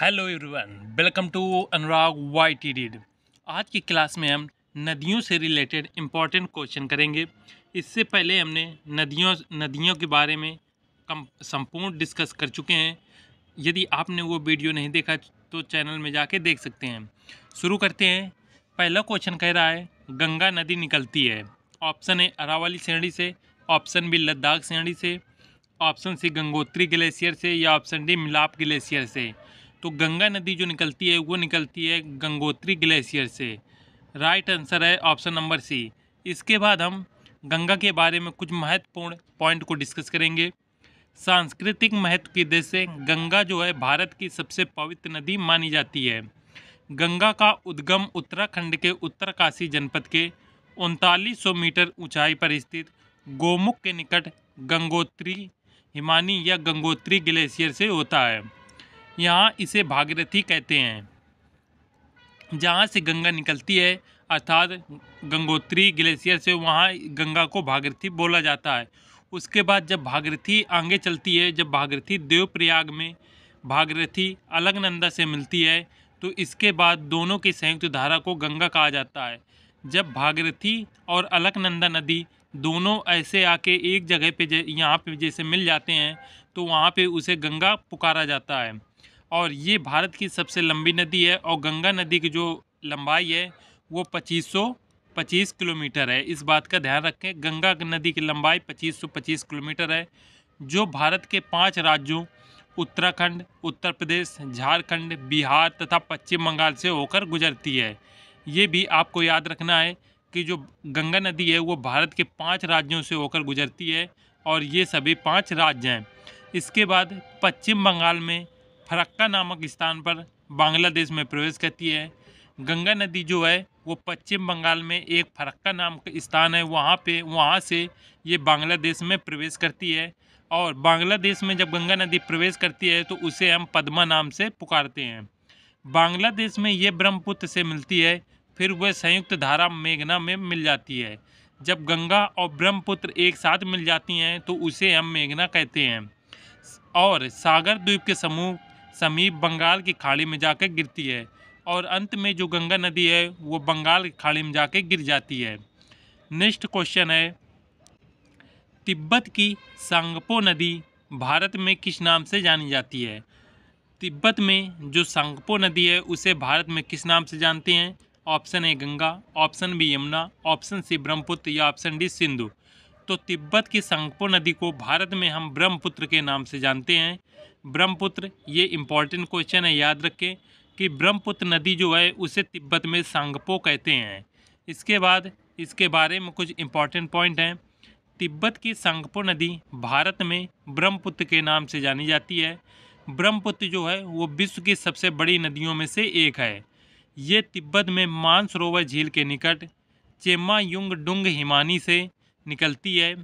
Hello everyone, welcome to Anurag YT read. आज की class में हम नदियों से रिलेटेड इम्पॉर्टेंट क्वेश्चन करेंगे। इससे पहले हमने नदियों के बारे में संपूर्ण डिस्कस कर चुके हैं। यदि आपने वो वीडियो नहीं देखा तो चैनल में जाके देख सकते हैं। शुरू करते हैं। पहला क्वेश्चन कह रहा है गंगा नदी निकलती है। ऑप्शन ए अरावली श्रेणी से, ऑप्शन बी लद्दाख श्रेणी से, ऑप्शन सी गंगोत्री ग्लेशियर से या ऑप्शन डी मिलाप ग्लेशियर से। तो गंगा नदी जो निकलती है वो निकलती है गंगोत्री ग्लेशियर से। राइट आंसर है ऑप्शन नंबर सी। इसके बाद हम गंगा के बारे में कुछ महत्वपूर्ण पॉइंट को डिस्कस करेंगे। सांस्कृतिक महत्व की दृष्टि से गंगा जो है भारत की सबसे पवित्र नदी मानी जाती है। गंगा का उद्गम उत्तराखंड के उत्तरकाशी जनपद के 3900 मीटर ऊंचाई पर स्थित गोमुख के निकट गंगोत्री हिमानी या गंगोत्री ग्लेशियर से होता है। यहाँ इसे भागीरथी कहते हैं। जहाँ से गंगा निकलती है अर्थात गंगोत्री ग्लेशियर से, वहाँ गंगा को भागीरथी बोला जाता है। उसके बाद जब भागीरथी आगे चलती है, जब भागीरथी देवप्रयाग में भागीरथी अलकनंदा से मिलती है, तो इसके बाद दोनों की संयुक्त धारा को गंगा कहा जाता है। जब भागीरथी और अलकनंदा नदी दोनों ऐसे आके एक जगह पे यहाँ पे जैसे मिल जाते हैं, तो वहाँ पे उसे गंगा पुकारा जाता है। और ये भारत की सबसे लंबी नदी है और गंगा नदी की जो लंबाई है वो 2525 किलोमीटर है। इस बात का ध्यान रखें, गंगा नदी की लंबाई 2525 किलोमीटर है, जो भारत के 5 राज्यों उत्तराखंड, उत्तर प्रदेश, झारखंड, बिहार तथा पश्चिम बंगाल से होकर गुजरती है। ये भी आपको याद रखना है कि जो गंगा नदी है वो भारत के 5 राज्यों से होकर गुजरती है और ये सभी 5 राज्य हैं। इसके बाद पश्चिम बंगाल में फरक्का नामक स्थान पर बांग्लादेश में प्रवेश करती है। गंगा नदी जो है वो पश्चिम बंगाल में एक फरक्का नाम का स्थान है, वहाँ से ये बांग्लादेश में प्रवेश करती है। और बांग्लादेश में जब गंगा नदी प्रवेश करती है तो उसे हम पद्मा नाम से पुकारते हैं। बांग्लादेश में ये ब्रह्मपुत्र से मिलती है, फिर वह संयुक्त धारा मेघना में मिल जाती है। जब गंगा और ब्रह्मपुत्र एक साथ मिल जाती हैं तो उसे हम मेघना कहते हैं और सागर द्वीप के समीप बंगाल की खाड़ी में जाकर गिरती है। और अंत में जो गंगा नदी है वो बंगाल की खाड़ी में जाकर गिर जाती है। नेक्स्ट क्वेश्चन है, तिब्बत की सांगपो नदी भारत में किस नाम से जानी जाती है? तिब्बत में जो सांगपो नदी है उसे भारत में किस नाम से जानते हैं? Option A Ganga, option B Yamuna, option C Brahmaputra या ऑप्शन डी सिंधु। तो तिब्बत की सांगपो नदी को भारत में हम ब्रह्मपुत्र के नाम से जानते हैं। ब्रह्मपुत्र, ये इम्पॉर्टेंट क्वेश्चन है, याद रखें कि ब्रह्मपुत्र नदी जो है उसे तिब्बत में सांगपो कहते हैं। इसके बाद इसके बारे में कुछ इम्पॉर्टेंट पॉइंट हैं। तिब्बत की सांगपो नदी भारत में ब्रह्मपुत्र के नाम से जानी जाती है। ब्रह्मपुत्र जो है वो विश्व की सबसे बड़ी नदियों में से एक है। ये तिब्बत में मानसरोवर झील के निकट चेम्मायुंग डुंग हिमानी से निकलती है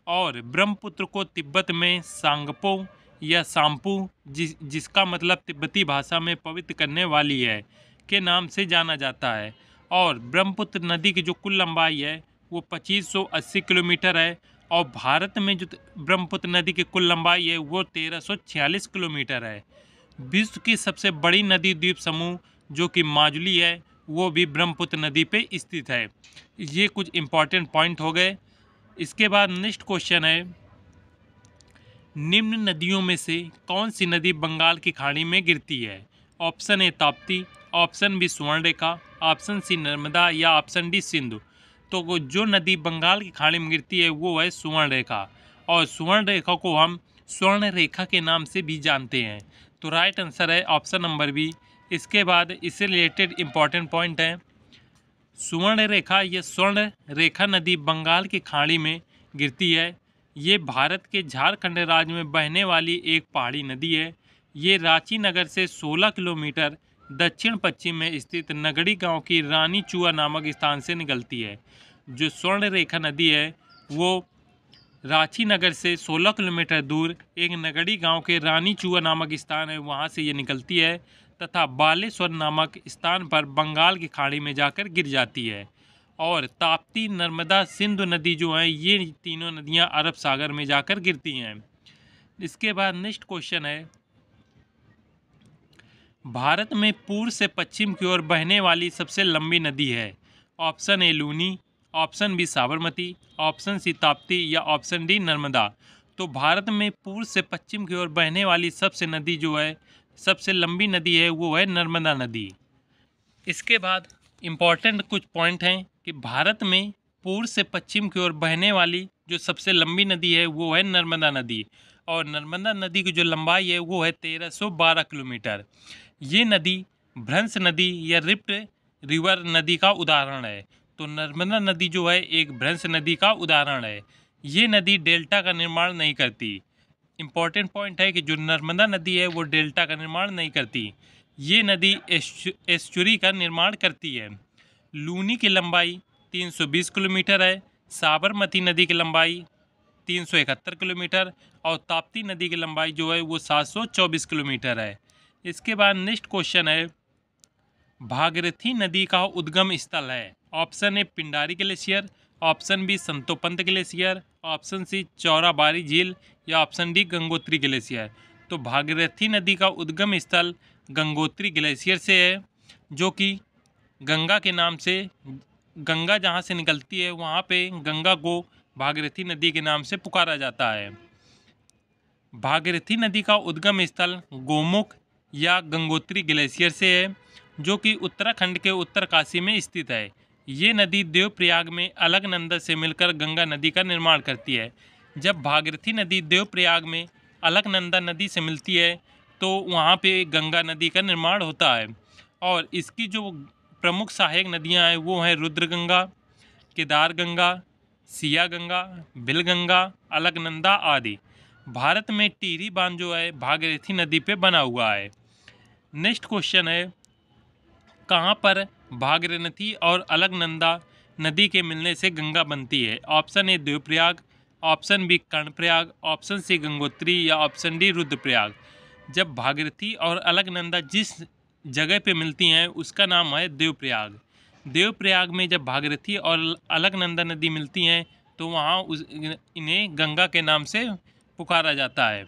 और ब्रह्मपुत्र को तिब्बत में सांगपो या सांपू, जिसका मतलब तिब्बती भाषा में पवित्र करने वाली है, के नाम से जाना जाता है। और ब्रह्मपुत्र नदी की जो कुल लंबाई है वो 2580 किलोमीटर है और भारत में जो ब्रह्मपुत्र नदी की कुल लंबाई है वो 1346 किलोमीटर है। विश्व की सबसे बड़ी नदी द्वीप समूह जो कि माजुली है वो भी ब्रह्मपुत्र नदी पे स्थित है। ये कुछ इम्पॉर्टेंट पॉइंट हो गए। इसके बाद नेक्स्ट क्वेश्चन है, निम्न नदियों में से कौन सी नदी बंगाल की खाड़ी में गिरती है? Option A Tapti, option B Swarnarekha, option C Narmada या ऑप्शन डी सिंधु। तो वो जो नदी बंगाल की खाड़ी में गिरती है वो है स्वर्णरेखा और स्वर्णरेखा को हम स्वर्ण रेखा के नाम से भी जानते हैं। तो राइट आंसर है ऑप्शन नंबर बी। इसके बाद इससे रिलेटेड इम्पॉर्टेंट पॉइंट है, सुवर्ण रेखा या स्वर्ण रेखा नदी बंगाल की खाड़ी में गिरती है। ये भारत के झारखंड राज्य में बहने वाली एक पहाड़ी नदी है। ये रांची नगर से 16 किलोमीटर दक्षिण पश्चिम में स्थित नगड़ी गांव की रानी चुआ नामक स्थान से निकलती है। जो स्वर्ण रेखा नदी है वो रांची नगर से 16 किलोमीटर दूर एक नगड़ी गांव के रानी चुआ नामक स्थान है, वहां से ये निकलती है तथा बालेश्वर नामक स्थान पर बंगाल की खाड़ी में जाकर गिर जाती है। और ताप्ती, नर्मदा, सिंधु नदी जो है ये तीनों नदियां अरब सागर में जाकर गिरती हैं। इसके बाद नेक्स्ट क्वेश्चन है, भारत में पूर्व से पश्चिम की ओर बहने वाली सबसे लंबी नदी है? Option A Luni, option B Sabarmati, option C Tapti या ऑप्शन डी नर्मदा। तो भारत में पूर्व से पश्चिम की ओर बहने वाली सबसे नदी जो है, सबसे लंबी नदी है, वो है नर्मदा नदी। इसके बाद इम्पॉर्टेंट कुछ पॉइंट हैं कि भारत में पूर्व से पश्चिम की ओर बहने वाली जो सबसे लंबी नदी है वो है नर्मदा नदी, और नर्मदा नदी की जो लंबाई है वो है 1312 किलोमीटर। ये नदी भ्रंश नदी या रिफ्ट रिवर नदी का उदाहरण है। तो नर्मदा नदी जो है एक भ्रंश नदी का उदाहरण है। ये नदी डेल्टा का निर्माण नहीं करती। इम्पॉर्टेंट पॉइंट है कि जो नर्मदा नदी है वो डेल्टा का निर्माण नहीं करती, ये नदी एस्चुरी का निर्माण करती है। लूनी की लंबाई 320 किलोमीटर है, साबरमती नदी की लंबाई 371 किलोमीटर और ताप्ती नदी की लंबाई जो है वो 724 किलोमीटर है। इसके बाद नेक्स्ट क्वेश्चन है, भागीरथी नदी का उद्गम स्थल है? Option A Pindari glacier, option B Santopanth glacier, option C Chorabari झील या ऑप्शन डी गंगोत्री ग्लेशियर। तो भागीरथी नदी का उद्गम स्थल गंगोत्री ग्लेशियर से है, जो कि गंगा के नाम से, गंगा जहाँ से निकलती है वहाँ पे गंगा को भागीरथी नदी के नाम से पुकारा जाता है। भागीरथी नदी का उद्गम स्थल गोमुख या गंगोत्री ग्लेशियर से है, जो कि उत्तराखंड के उत्तरकाशी में स्थित है। ये नदी देवप्रयाग में अलकनंदा से मिलकर गंगा नदी का निर्माण करती है। जब भागीरथी नदी देवप्रयाग में अलकनंदा नदी से मिलती है तो वहाँ पे गंगा नदी का निर्माण होता है। और इसकी जो प्रमुख सहायक नदियाँ हैं वो हैं रुद्रगंगा, केदार गंगा, सिया गंगा, बिलगंगा, अलकनंदा आदि। भारत में टिहरी बांध जो है भागीरथी नदी पे बना हुआ है। नेक्स्ट क्वेश्चन है, कहाँ पर भागीरथी और अलकनंदा नदी के मिलने से गंगा बनती है? Option A Devprayag, option B Karnaprayag, option C Gangotri या ऑप्शन डी रुद्रप्रयाग। जब भागीरथी और अलकनंदा जिस जगह पे मिलती हैं उसका नाम है देवप्रयाग। देवप्रयाग में जब भागीरथी और अलकनंदा नदी मिलती हैं तो वहाँ इन्हें गंगा के नाम से पुकारा जाता है।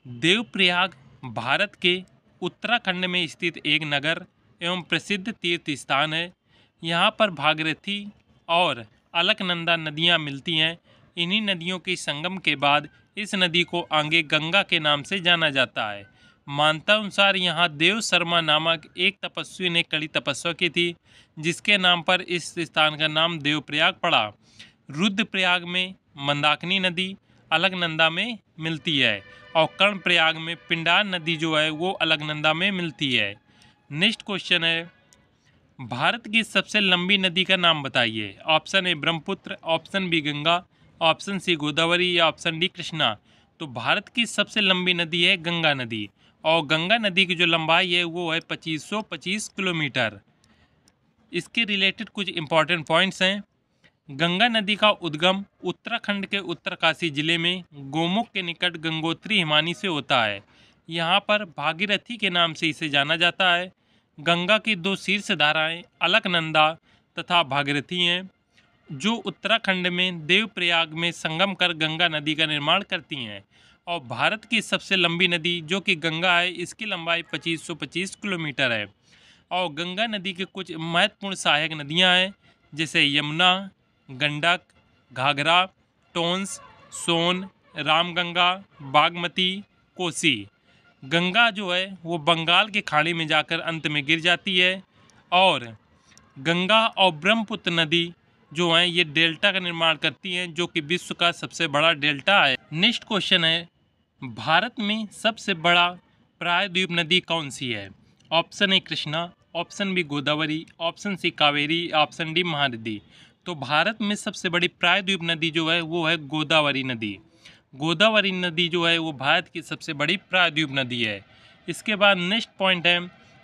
देवप्रयाग भारत के उत्तराखंड में स्थित एक नगर एवं प्रसिद्ध तीर्थ स्थान है। यहाँ पर भागीरथी और अलकनंदा नदियाँ मिलती हैं। इन्हीं नदियों के संगम के बाद इस नदी को आगे गंगा के नाम से जाना जाता है। मान्यता अनुसार यहाँ देव शर्मा नामक एक तपस्वी ने कड़ी तपस्या की थी, जिसके नाम पर इस स्थान का नाम देवप्रयाग पड़ा। रुद्रप्रयाग में मंदाकिनी नदी अलकनंदा में मिलती है और कर्णप्रयाग में पिंडार नदी जो है वो अलकनंदा में मिलती है। नेक्स्ट क्वेश्चन है, भारत की सबसे लंबी नदी का नाम बताइए। Option A Brahmaputra, option B Ganga, option C Godavari या ऑप्शन डी कृष्णा। तो भारत की सबसे लंबी नदी है गंगा नदी, और गंगा नदी की जो लंबाई है वो है 2525 किलोमीटर। इसके रिलेटेड कुछ इंपॉर्टेंट पॉइंट्स हैं। गंगा नदी का उद्गम उत्तराखंड के उत्तरकाशी जिले में गोमुख के निकट गंगोत्री हिमानी से होता है। यहाँ पर भागीरथी के नाम से इसे जाना जाता है। गंगा की दो शीर्ष धाराएं अलकनंदा तथा भागीरथी हैं, जो उत्तराखंड में देवप्रयाग में संगम कर गंगा नदी का निर्माण करती हैं। और भारत की सबसे लंबी नदी जो कि गंगा है, इसकी लंबाई 2525 किलोमीटर है। और गंगा नदी के कुछ महत्वपूर्ण सहायक नदियाँ हैं, जैसे यमुना, गंडक, घाघरा, टोंस, सोन, रामगंगा, बागमती, कोसी। गंगा जो है वो बंगाल की खाड़ी में जाकर अंत में गिर जाती है। और गंगा और ब्रह्मपुत्र नदी जो हैं ये डेल्टा का निर्माण करती हैं, जो कि विश्व का सबसे बड़ा डेल्टा है। नेक्स्ट क्वेश्चन है, भारत में सबसे बड़ा प्रायद्वीप नदी कौन सी है? Option A Krishna, option B Godavari, option C Kaveri, option D Mahanadi. तो भारत में सबसे बड़ी प्रायद्वीप नदी जो है वो है गोदावरी नदी। गोदावरी नदी जो है वो भारत की सबसे बड़ी प्रायद्वीप नदी है। इसके बाद नेक्स्ट पॉइंट है,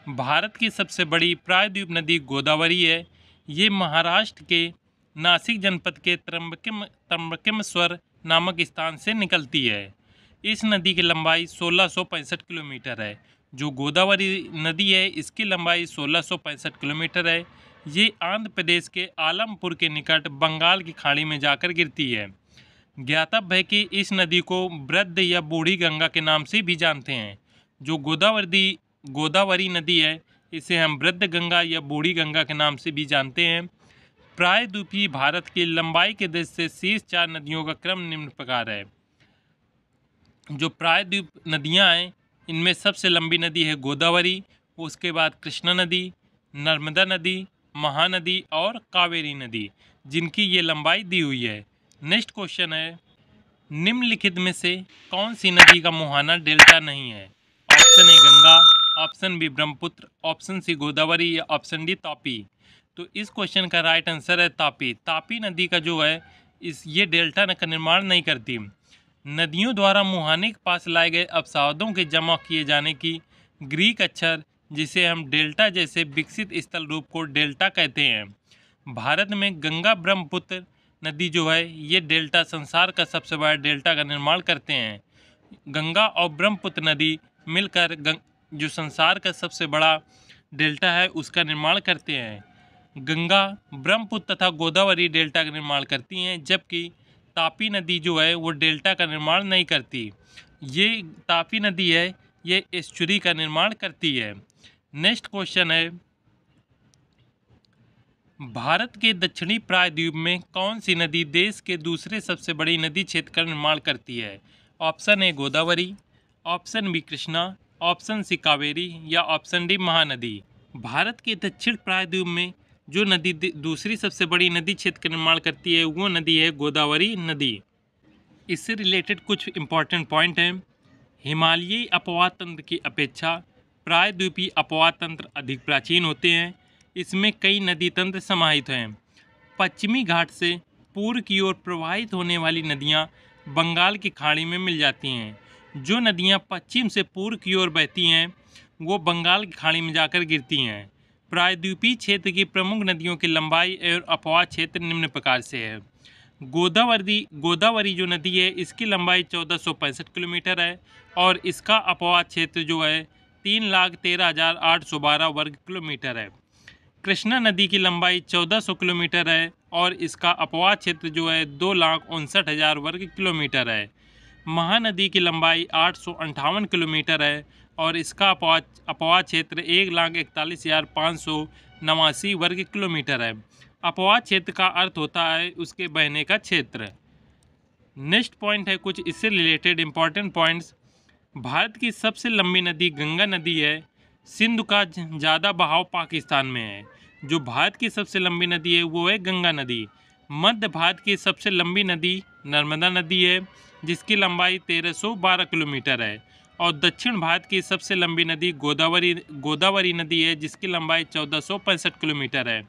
भारत की सबसे बड़ी प्रायद्वीप नदी गोदावरी है। ये महाराष्ट्र के नासिक जनपद के त्र्यंबकेश्वर नामक स्थान से निकलती है। इस नदी की लंबाई 1665 किलोमीटर है। जो गोदावरी नदी है इसकी लंबाई 1665 किलोमीटर है। ये आंध्र प्रदेश के आलमपुर के निकट बंगाल की खाड़ी में जाकर गिरती है। ज्ञातव्य है कि इस नदी को वृद्ध या बूढ़ी गंगा के नाम से भी जानते हैं। जो गोदावरी नदी है, इसे हम वृद्ध गंगा या बूढ़ी गंगा के नाम से भी जानते हैं। प्रायद्वीपीय भारत की लंबाई के दृष्टि से शीर्ष 4 नदियों का क्रम निम्न प्रकार है। जो प्रायद्वीप नदियां हैं, इनमें सबसे लंबी नदी है गोदावरी, उसके बाद कृष्णा नदी, नर्मदा नदी, महानदी और कावेरी नदी, जिनकी ये लंबाई दी हुई है। नेक्स्ट क्वेश्चन है, निम्नलिखित में से कौन सी नदी का मुहाना डेल्टा नहीं है? Option A Ganga, option B Brahmaputra, option C Godavari या ऑप्शन डी तापी। तो इस क्वेश्चन का राइट आंसर है तापी। तापी नदी का जो है ये डेल्टा का निर्माण नहीं करती। नदियों द्वारा मुहाने के पास लाए गए अवसादों के जमा किए जाने की ग्रीक अक्षर, जिसे हम डेल्टा जैसे विकसित स्थल रूप को डेल्टा कहते हैं। भारत में गंगा ब्रह्मपुत्र नदी जो है ये डेल्टा संसार का सबसे बड़ा डेल्टा का निर्माण करते हैं। गंगा और ब्रह्मपुत्र नदी मिलकर जो संसार का सबसे बड़ा डेल्टा है उसका निर्माण करते हैं। गंगा, ब्रह्मपुत्र तथा गोदावरी डेल्टा का निर्माण करती हैं, जबकि तापी नदी जो है वो डेल्टा का निर्माण नहीं करती। ये तापी नदी है ये एस्चुरी का निर्माण करती है। नेक्स्ट क्वेश्चन है, भारत के दक्षिणी प्रायद्वीप में कौन सी नदी देश के दूसरे सबसे बड़ी नदी क्षेत्र का निर्माण करती है? Option A Godavari, option B Krishna, option C Kaveri या ऑप्शन डी महानदी। भारत के दक्षिण प्रायद्वीप में जो नदी दूसरी सबसे बड़ी नदी क्षेत्र का निर्माण करती है वो नदी है गोदावरी नदी। इससे रिलेटेड कुछ इम्पॉर्टेंट पॉइंट हैं। हिमालयी अपवाद तंत्र की अपेक्षा प्रायद्वीपीय अपवाद तंत्र अधिक प्राचीन होते हैं। इसमें कई नदी तंत्र समाहित हैं। पश्चिमी घाट से पूर्व की ओर प्रवाहित होने वाली नदियां बंगाल की खाड़ी में मिल जाती हैं। जो नदियां पश्चिम से पूर्व की ओर बहती हैं वो बंगाल की खाड़ी में जाकर गिरती हैं। प्रायद्वीपीय क्षेत्र की प्रमुख नदियों की लंबाई और अपवाद क्षेत्र निम्न प्रकार से है। गोदावरी जो नदी है इसकी लंबाई 1465 किलोमीटर है और इसका अपवाद क्षेत्र जो है 3,13,812 वर्ग किलोमीटर है। कृष्णा नदी की लंबाई 1400 किलोमीटर है और इसका अपवाद क्षेत्र जो है 2,59,000 वर्ग किलोमीटर है। महानदी की लंबाई 858 किलोमीटर है और इसका अपवाद क्षेत्र 1,41,589 वर्ग किलोमीटर है। अपवाद क्षेत्र का अर्थ होता है उसके बहने का क्षेत्र। नेक्स्ट पॉइंट है कुछ इससे रिलेटेड इंपॉर्टेंट पॉइंट्स। भारत की सबसे लंबी नदी गंगा नदी है। सिंधु का ज़्यादा बहाव पाकिस्तान में है। जो भारत की सबसे लंबी नदी है वो है गंगा नदी। मध्य भारत की सबसे लंबी नदी नर्मदा नदी है जिसकी लंबाई 1312 किलोमीटर है और दक्षिण भारत की सबसे लंबी नदी गोदावरी नदी है जिसकी लंबाई 1465 किलोमीटर है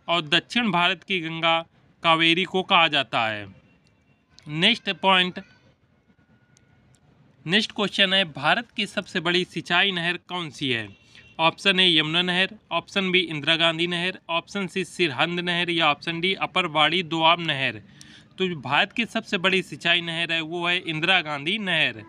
और दक्षिण भारत की गंगा कावेरी को कहा जाता है। नेक्स्ट क्वेश्चन है, भारत की सबसे बड़ी सिंचाई नहर कौन सी है? ऑप्शन ए यमुना नहर, ऑप्शन बी इंदिरा गांधी नहर, ऑप्शन सी सिरहिंद नहर या ऑप्शन डी अपर बाड़ी दोआब नहर। तो जो भारत की सबसे बड़ी सिंचाई नहर है वो है इंदिरा गांधी नहर।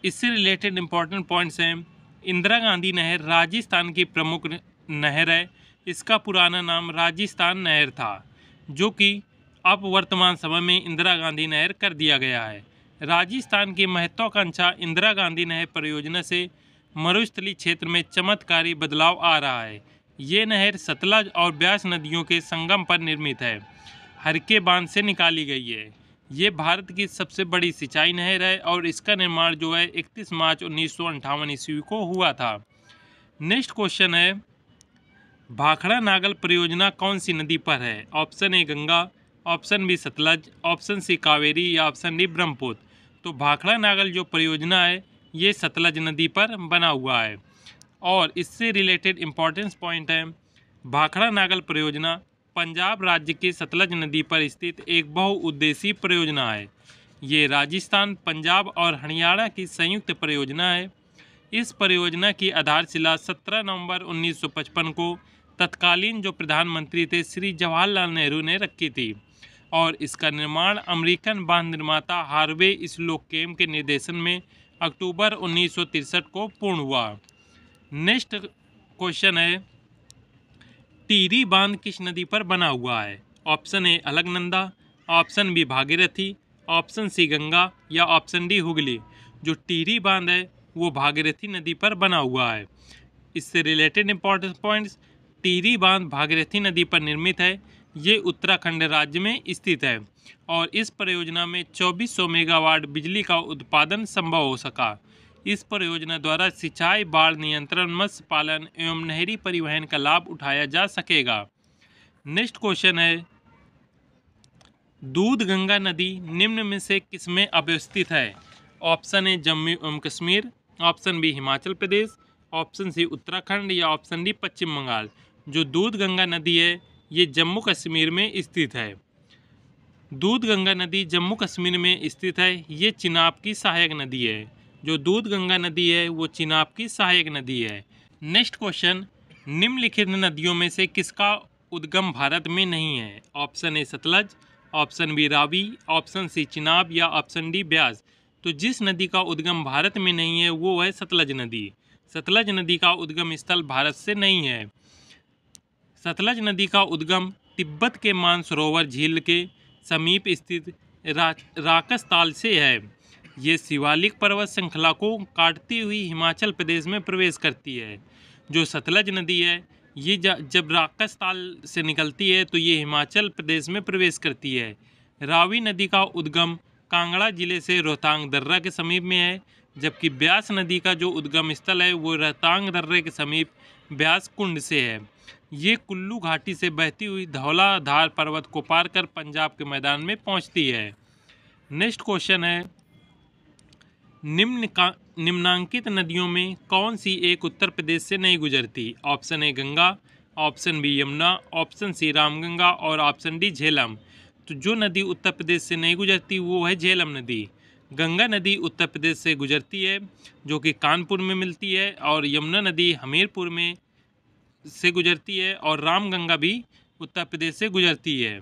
इससे रिलेटेड इंपॉर्टेंट पॉइंट्स हैं। इंदिरा गांधी नहर राजस्थान की प्रमुख नहर है। इसका पुराना नाम राजस्थान नहर था जो कि अब वर्तमान समय में इंदिरा गांधी नहर कर दिया गया है। राजस्थान की महत्वाकांक्षा इंदिरा गांधी नहर परियोजना से मरुस्थलीय क्षेत्र में चमत्कारी बदलाव आ रहा है। ये नहर सतलज और ब्यास नदियों के संगम पर निर्मित है। हरके बांध से निकाली गई है। ये भारत की सबसे बड़ी सिंचाई नहर है और इसका निर्माण जो है 31 मार्च 1958 ईस्वी को हुआ था। नेक्स्ट क्वेश्चन है, भाखड़ा नागल परियोजना कौन सी नदी पर है? Option A Ganga, option B Sutlej, option C Kaveri या ऑप्शन डी ब्रह्मपुत्र। तो भाखड़ा नागल जो परियोजना है ये सतलज नदी पर बना हुआ है और इससे रिलेटेड इम्पोर्टेंस पॉइंट है। भाखड़ा नागल परियोजना पंजाब राज्य के सतलज नदी पर स्थित एक बहुउद्देशीय परियोजना है। ये राजस्थान, पंजाब और हरियाणा की संयुक्त परियोजना है। इस परियोजना की आधारशिला 17 नवंबर 1955 को तत्कालीन जो प्रधानमंत्री थे श्री जवाहरलाल नेहरू ने रखी थी और इसका निर्माण अमेरिकन बांध निर्माता हार्वे स्लोकेम के निर्देशन में अक्टूबर 1963 को पूर्ण हुआ। नेक्स्ट क्वेश्चन है, टिहरी बांध किस नदी पर बना हुआ है? Option A Alaknanda, option B Bhagirathi, option C Ganga या ऑप्शन डी हुगली। जो टिहरी बांध है वो भागीरथी नदी पर बना हुआ है। इससे रिलेटेड इंपॉर्टेंट पॉइंट्स, टिहरी बांध भागीरथी नदी पर निर्मित है। ये उत्तराखंड राज्य में स्थित है और इस परियोजना में 2400 मेगावाट बिजली का उत्पादन संभव हो सका। इस परियोजना द्वारा सिंचाई, बाढ़ नियंत्रण, मत्स्य पालन एवं नहरी परिवहन का लाभ उठाया जा सकेगा। नेक्स्ट क्वेश्चन है, दूध गंगा नदी निम्न में से किसमें अवस्थित है? ऑप्शन ए जम्मू एवं Kashmir, option B Himachal Pradesh, option C Uttarakhand या ऑप्शन डी पश्चिम बंगाल। जो दूध गंगा नदी है ये जम्मू कश्मीर में स्थित है। दूध गंगा नदी जम्मू कश्मीर में स्थित है। ये चिनाब की सहायक नदी है। जो दूध गंगा नदी है वो चिनाब की सहायक नदी है। नेक्स्ट क्वेश्चन, निम्नलिखित नदियों में से किसका उद्गम भारत में नहीं है? Option A Sutlej, option B Ravi, option C Chenab या ऑप्शन डी ब्यास। तो जिस नदी का उद्गम भारत में नहीं है वो है सतलज नदी। सतलज नदी का उद्गम स्थल भारत से नहीं है। सतलज नदी का उद्गम तिब्बत के मानसरोवर झील के समीप स्थित राकस ताल से है। ये शिवालिक पर्वत श्रृंखला को काटती हुई हिमाचल प्रदेश में प्रवेश करती है। जो सतलज नदी है ये जब राकस ताल से निकलती है तो ये हिमाचल प्रदेश में प्रवेश करती है। रावी नदी का उद्गम कांगड़ा जिले से रोहतांग दर्रा के समीप में है, जबकि ब्यास नदी का जो उद्गम स्थल है वो रोहतांग दर्रे के समीप ब्यास कुंड से है। ये कुल्लू घाटी से बहती हुई धौलाधार पर्वत को पार कर पंजाब के मैदान में पहुंचती है। नेक्स्ट क्वेश्चन है, निम्नांकित नदियों में कौन सी एक उत्तर प्रदेश से नहीं गुजरती? Option A Ganga, option B Yamuna, option C Ramganga और ऑप्शन डी झेलम। तो जो नदी उत्तर प्रदेश से नहीं गुजरती वो है झेलम नदी। गंगा नदी उत्तर प्रदेश से गुजरती है जो कि कानपुर में मिलती है, और यमुना नदी हमीरपुर में से गुजरती है, और रामगंगा भी उत्तर प्रदेश से गुजरती है।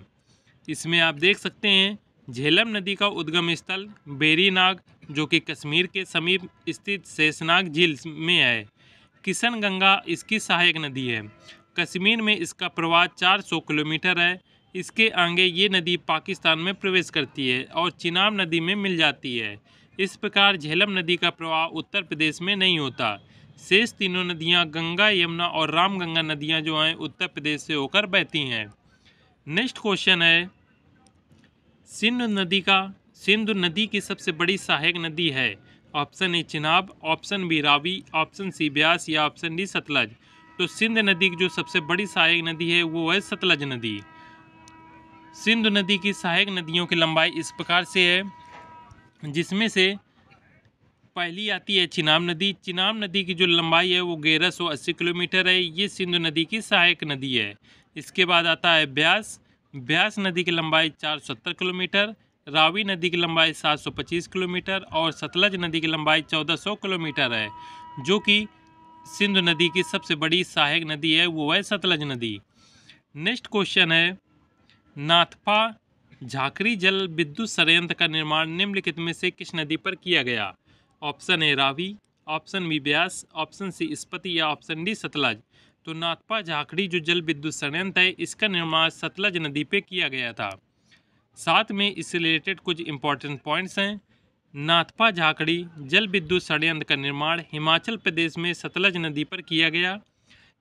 इसमें आप देख सकते हैं झेलम नदी का उद्गम स्थल बेरीनाग जो कि कश्मीर के समीप स्थित शेषनाग झील में है। किशन गंगा इसकी सहायक नदी है। कश्मीर में इसका प्रवाह 400 किलोमीटर है। इसके आगे ये नदी पाकिस्तान में प्रवेश करती है और चिनाब नदी में मिल जाती है। इस प्रकार झेलम नदी का प्रवाह उत्तर प्रदेश में नहीं होता। शेष तीनों नदियां गंगा, यमुना और रामगंगा नदियां जो हैं उत्तर प्रदेश से होकर बहती हैं। नेक्स्ट क्वेश्चन है, सिंधु नदी की सबसे बड़ी सहायक नदी है? Option A Chenab, option B Ravi, option C Beas या ऑप्शन डी सतलज। तो सिंधु नदी की जो सबसे बड़ी सहायक नदी है वो है सतलज नदी। सिंधु नदी की सहायक नदियों की लंबाई इस प्रकार से है, जिसमें से पहली आती है चिनाब नदी। चिनाब नदी की जो लंबाई है वो 1180 किलोमीटर है। ये सिंधु नदी की सहायक नदी है। इसके बाद आता है ब्यास। ब्यास नदी की लंबाई 470 किलोमीटर, रावी नदी की लंबाई 725 किलोमीटर और सतलज नदी की लंबाई 1400 किलोमीटर है। जो कि सिंधु नदी की सबसे बड़ी सहायक नदी है वो है सतलज नदी। नेक्स्ट क्वेश्चन है, नाथपा झाकरी जल विद्युत संयंत्र का निर्माण निम्नलिखित में से किस नदी पर किया गया? Option A Ravi, option B Beas, option C Spiti या ऑप्शन डी सतलज। तो नाथपा झाकड़ी जो जल विद्युत संयंत्र है इसका निर्माण सतलज नदी पे किया गया था। साथ में इससे रिलेटेड कुछ इंपॉर्टेंट पॉइंट्स हैं। नाथपा झाकड़ी जल विद्युत संयंत्र का निर्माण हिमाचल प्रदेश में सतलज नदी पर किया गया।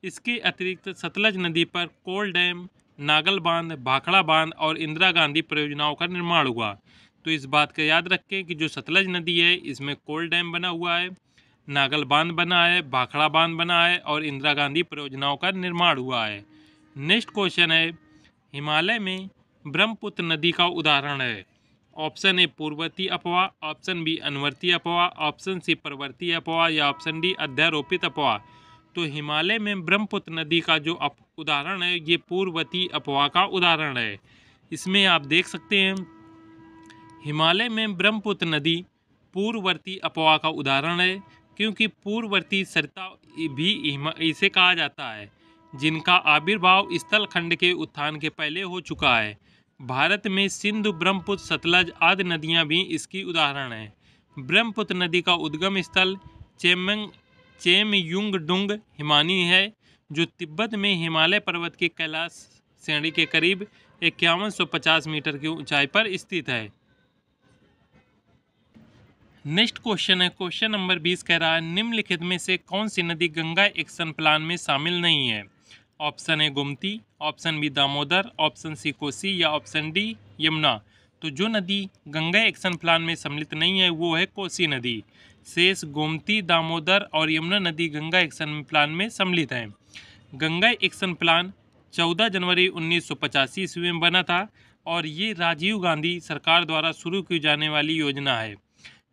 इसके अतिरिक्त सतलज नदी पर कोल डैम, नागल बांध, भाखड़ा बांध और इंदिरा गांधी परियोजनाओं का निर्माण हुआ। तो इस बात का याद रखें कि जो सतलज नदी है इसमें कोल डैम बना हुआ है, नागल बांध बना है, भाखड़ा बांध बना है और इंदिरा गांधी परियोजनाओं का निर्माण हुआ है। नेक्स्ट क्वेश्चन है, हिमालय में ब्रह्मपुत्र नदी का उदाहरण है? ऑप्शन ए पूर्ववर्ती अपवाह, ऑप्शन बी अनुवर्ती अपवाह, ऑप्शन सी परवर्ती अपवाह या ऑप्शन डी अध्यारोपित अपवाह। तो हिमालय में ब्रह्मपुत्र नदी का जो उदाहरण है ये पूर्ववर्ती अपवाह का उदाहरण है। इसमें आप देख सकते हैं हिमालय में ब्रह्मपुत्र नदी पूर्ववर्ती अपवाह का उदाहरण है, क्योंकि पूर्ववर्ती सरिता भी इसे कहा जाता है, जिनका आविर्भाव स्थल खंड के उत्थान के पहले हो चुका है। भारत में सिंधु, ब्रह्मपुत्र, सतलज आदि नदियां भी इसकी उदाहरण हैं। ब्रह्मपुत्र नदी का उद्गम स्थल चेमयुंगडुंग हिमानी है, जो तिब्बत में हिमालय पर्वत के कैलाश श्रेणी के करीब 5150 मीटर की ऊंचाई पर स्थित है। नेक्स्ट क्वेश्चन है, क्वेश्चन नंबर 20 कह रहा है निम्नलिखित में से कौन सी नदी गंगा एक्शन प्लान में शामिल नहीं है। Option A Gomti, option B Damodar, option C Kosi या ऑप्शन डी यमुना। तो जो नदी गंगा एक्शन प्लान में सम्मिलित नहीं है वो है कोसी नदी। शेष गोमती, दामोदर और यमुना नदी गंगा एक्शन प्लान में सम्मिलित हैं। गंगा एक्शन प्लान 14 जनवरी 1985 ईस्वी में बना था और ये राजीव गांधी सरकार द्वारा शुरू की जाने वाली योजना है,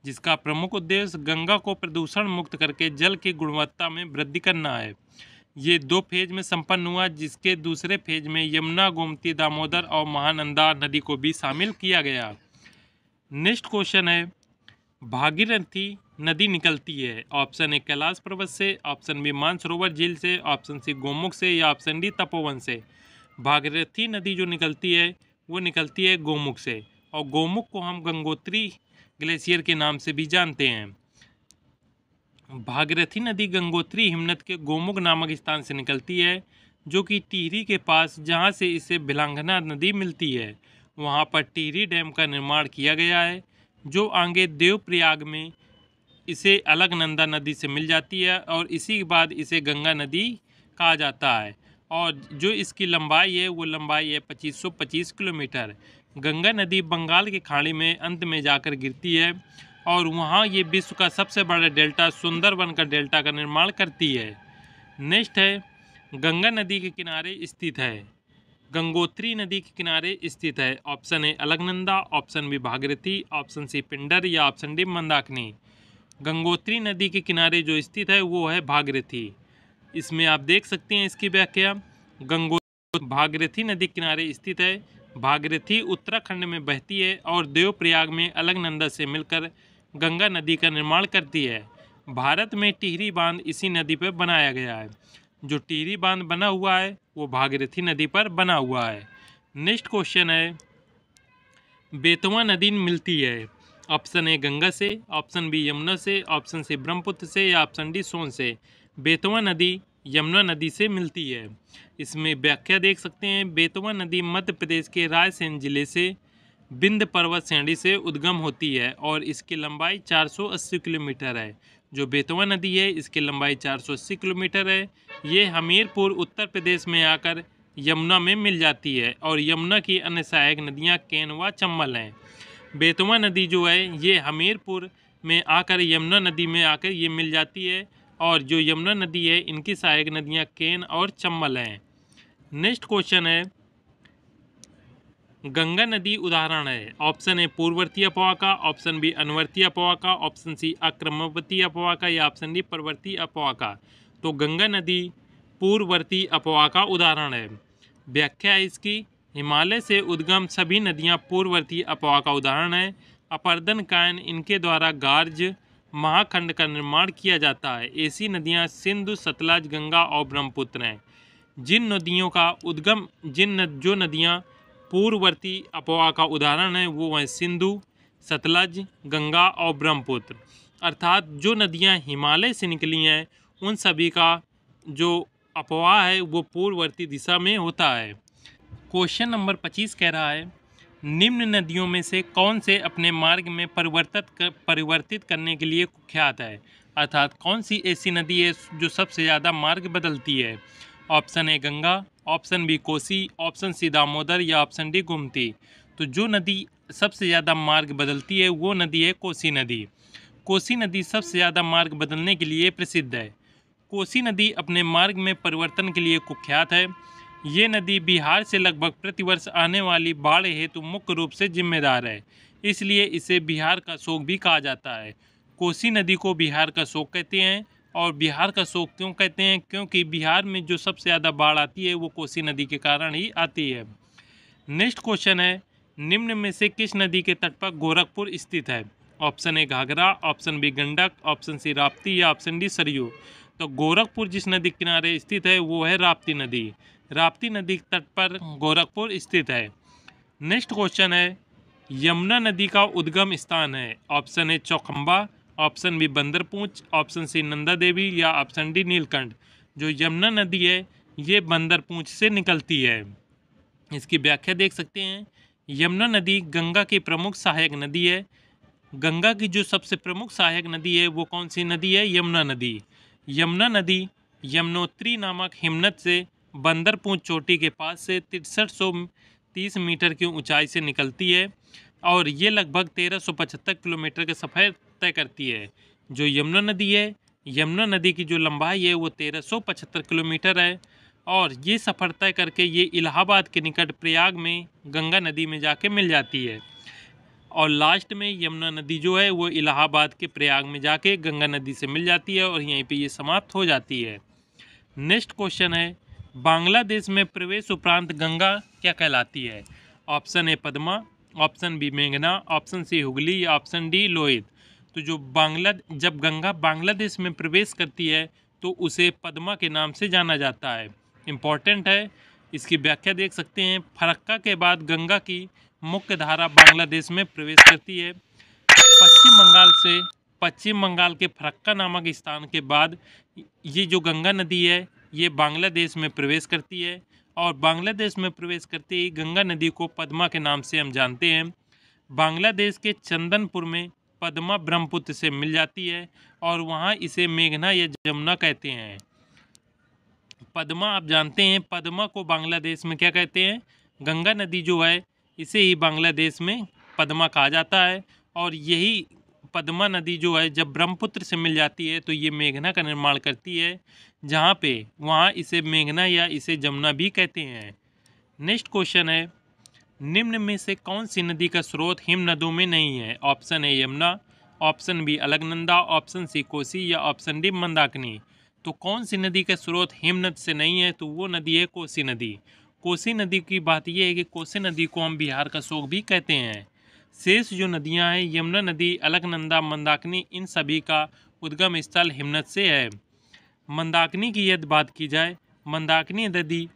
जिसका प्रमुख उद्देश्य गंगा को प्रदूषण मुक्त करके जल की गुणवत्ता में वृद्धि करना है। ये 2 फेज में संपन्न हुआ, जिसके दूसरे फेज में यमुना, गोमती, दामोदर और महानंदा नदी को भी शामिल किया गया। नेक्स्ट क्वेश्चन है, भागीरथी नदी निकलती है। ऑप्शन ए कैलाश पर्वत से, ऑप्शन बी मानसरोवर झील से, ऑप्शन सी गोमुख से या ऑप्शन डी तपोवन से। भागीरथी नदी जो निकलती है वो निकलती है गोमुख से, और गोमुख को हम गंगोत्री ग्लेशियर के नाम से भी जानते हैं। भागीरथी नदी गंगोत्री हिमनद के गोमुख नामक स्थान से निकलती है, जो कि टिहरी के पास, जहां से इसे भिलांगना नदी मिलती है, वहां पर टिहरी डैम का निर्माण किया गया है, जो आगे देवप्रयाग में इसे अलकनंदा नदी से मिल जाती है और इसी के बाद इसे गंगा नदी कहा जाता है। और जो इसकी लंबाई है वो लंबाई है 2525 किलोमीटर। गंगा नदी बंगाल की खाड़ी में अंत में जाकर गिरती है और वहाँ ये विश्व का सबसे बड़ा डेल्टा सुंदरबन का डेल्टा का निर्माण करती है। नेक्स्ट है, गंगा नदी के किनारे स्थित है। गंगोत्री नदी के किनारे स्थित है। Option A Alaknanda, option B Bhagirathi, option C Pindar या ऑप्शन डी मंदाकिनी। गंगोत्री नदी के किनारे जो स्थित है वो है भागीरथी। इसमें आप देख सकते हैं इसकी व्याख्या। भागीरथी नदी किनारे स्थित है। भागीरथी उत्तराखंड में बहती है और देवप्रयाग में अलकनंदा से मिलकर गंगा नदी का निर्माण करती है। भारत में टिहरी बांध इसी नदी पर बनाया गया है। जो टिहरी बांध बना हुआ है वो भागीरथी नदी पर बना हुआ है। नेक्स्ट क्वेश्चन है, बेतवा नदी मिलती है। ऑप्शन ए गंगा से, ऑप्शन बी यमुना से, ऑप्शन सी ब्रह्मपुत्र से या ऑप्शन डी सोन से। बेतवा नदी यमुना नदी से मिलती है। इसमें व्याख्या देख सकते हैं। बेतवा नदी मध्य प्रदेश के रायसेन जिले से विंध्य पर्वत श्रेणी से उद्गम होती है और इसकी लंबाई 480 किलोमीटर है। जो बेतवा नदी है इसकी लंबाई 480 किलोमीटर है। ये हमीरपुर उत्तर प्रदेश में आकर यमुना में मिल जाती है और यमुना की अन्य सहायक नदियाँ केन व चंबल हैं। बेतवा नदी जो है ये हमीरपुर में आकर यमुना नदी में आकर ये मिल जाती है और जो यमुना नदी है इनकी सहायक नदियाँ केन और चंबल हैं। नेक्स्ट क्वेश्चन है, गंगा नदी उदाहरण है। ऑप्शन ए पूर्ववर्ती अपवाह का, ऑप्शन बी अनुवर्ती अपवाह का, ऑप्शन सी अक्रमवर्ती अपवाह का या ऑप्शन डी परवर्ती अपवाह का। तो गंगा नदी पूर्ववर्ती अपवाह का उदाहरण है। व्याख्या है इसकी, हिमालय से उद्गम सभी नदियां पूर्ववर्ती अपवाह का उदाहरण है। अपर्दन कायन इनके द्वारा गार्ज महाखंड का निर्माण किया जाता है। ऐसी नदियां सिंधु, सतलज, गंगा और ब्रह्मपुत्र हैं। जिन नदियों का उद्गम जो नदियां पूर्ववर्ती अपवाह का उदाहरण है वो हैं सिंधु, सतलज, गंगा और ब्रह्मपुत्र। अर्थात जो नदियां हिमालय से निकली हैं उन सभी का जो अपवाह है वो पूर्ववर्ती दिशा में होता है। क्वेश्चन नंबर 25 कह रहा है निम्न नदियों में से कौन से अपने मार्ग में परिवर्तित करने के लिए कुख्यात है। अर्थात कौन सी ऐसी नदी है जो सबसे ज़्यादा मार्ग बदलती है। Option A Ganga, option B Kosi, option C Damodar या ऑप्शन डी गोमती। तो जो नदी सबसे ज़्यादा मार्ग बदलती है वो नदी है कोसी नदी। कोसी नदी सबसे ज़्यादा मार्ग बदलने के लिए प्रसिद्ध है। कोसी नदी अपने मार्ग में परिवर्तन के लिए कुख्यात है। ये नदी बिहार से लगभग प्रतिवर्ष आने वाली बाढ़ हेतु मुख्य रूप से जिम्मेदार है, इसलिए इसे बिहार का शोक भी कहा जाता है। कोसी नदी को बिहार का शोक कहते हैं। और बिहार का शोक क्यों कहते हैं? क्योंकि बिहार में जो सबसे ज़्यादा बाढ़ आती है वो कोसी नदी के कारण ही आती है। नेक्स्ट क्वेश्चन है निम्न में से किस नदी के तट पर गोरखपुर स्थित है। Option A Ghaghara, option B Gandak, option C Rapti या ऑप्शन डी सरयू। तो गोरखपुर जिस नदी किनारे स्थित है वो है राप्ती नदी। राप्ती नदी के तट पर गोरखपुर स्थित है। नेक्स्ट क्वेश्चन है यमुना नदी का उद्गम स्थान है। Option A Chaukhamba, option B Bandarpunch, option C Nanda Devi या ऑप्शन डी नीलकंठ। जो यमुना नदी है ये बंदरपूंछ से निकलती है। इसकी व्याख्या देख सकते हैं। यमुना नदी गंगा की प्रमुख सहायक नदी है। गंगा की जो सबसे प्रमुख सहायक नदी है वो कौन सी नदी है? यमुना नदी। यमुना नदी यमुनोत्री नामक हिमनद से बंदरपूंछ चोटी के पास से 6330 मीटर की ऊंचाई से निकलती है और ये लगभग 1375 किलोमीटर का सफ़र तय करती है। जो यमुना नदी है, यमुना नदी की जो लंबाई है वो 1375 किलोमीटर है और ये सफ़र तय करके ये इलाहाबाद के निकट प्रयाग में गंगा नदी में जाके मिल जाती है और लास्ट में यमुना नदी जो है वो इलाहाबाद के प्रयाग में जाके गंगा नदी से मिल जाती है और यहीं पे ये समाप्त हो जाती है। नेक्स्ट क्वेश्चन है, बांग्लादेश में प्रवेश उपरांत गंगा क्या कहलाती है? Option A Padma, option B मेघना, ऑप्शन सी हुगली या ऑप्शन डी लोहित। तो जब गंगा बांग्लादेश में प्रवेश करती है तो उसे पद्मा के नाम से जाना जाता है। इम्पॉर्टेंट है, इसकी व्याख्या देख सकते हैं। फरक्का के बाद गंगा की मुख्य धारा बांग्लादेश में प्रवेश करती है। पश्चिम बंगाल के फरक्का नामक स्थान के बाद ये जो गंगा नदी है ये बांग्लादेश में प्रवेश करती है और बांग्लादेश में प्रवेश करते ही गंगा नदी को पद्मा के नाम से हम जानते हैं। बांग्लादेश के चंदनपुर में पद्मा ब्रह्मपुत्र से मिल जाती है और वहाँ इसे मेघना या जमुना कहते हैं। पद्मा आप जानते हैं, पद्मा को बांग्लादेश में क्या कहते हैं? गंगा नदी जो है इसे ही बांग्लादेश में पद्मा कहा जाता है और यही पद्मा नदी जो है जब ब्रह्मपुत्र से मिल जाती है तो ये मेघना का निर्माण करती है, जहाँ पे वहाँ इसे मेघना या इसे जमुना भी कहते हैं। नेक्स्ट क्वेश्चन है, निम्न में से कौन सी नदी का स्रोत हिम नदों में नहीं है? Option A Yamuna, option B Alaknanda, option C Kosi या ऑप्शन डी मंदाकिनी। तो कौन सी नदी का स्रोत हिमनद से नहीं है? तो वो नदी है कोसी नदी। कोसी नदी की बात यह है कि कोसी नदी को हम बिहार का शोक भी कहते हैं। शेष जो नदियां हैं यमुना नदी, अलकनंदा, मंदाकिनी, इन सभी का उद्गम स्थल हिमनद से है। मंदाकिनी की यदि बात की जाए, मंदाकिनी नदी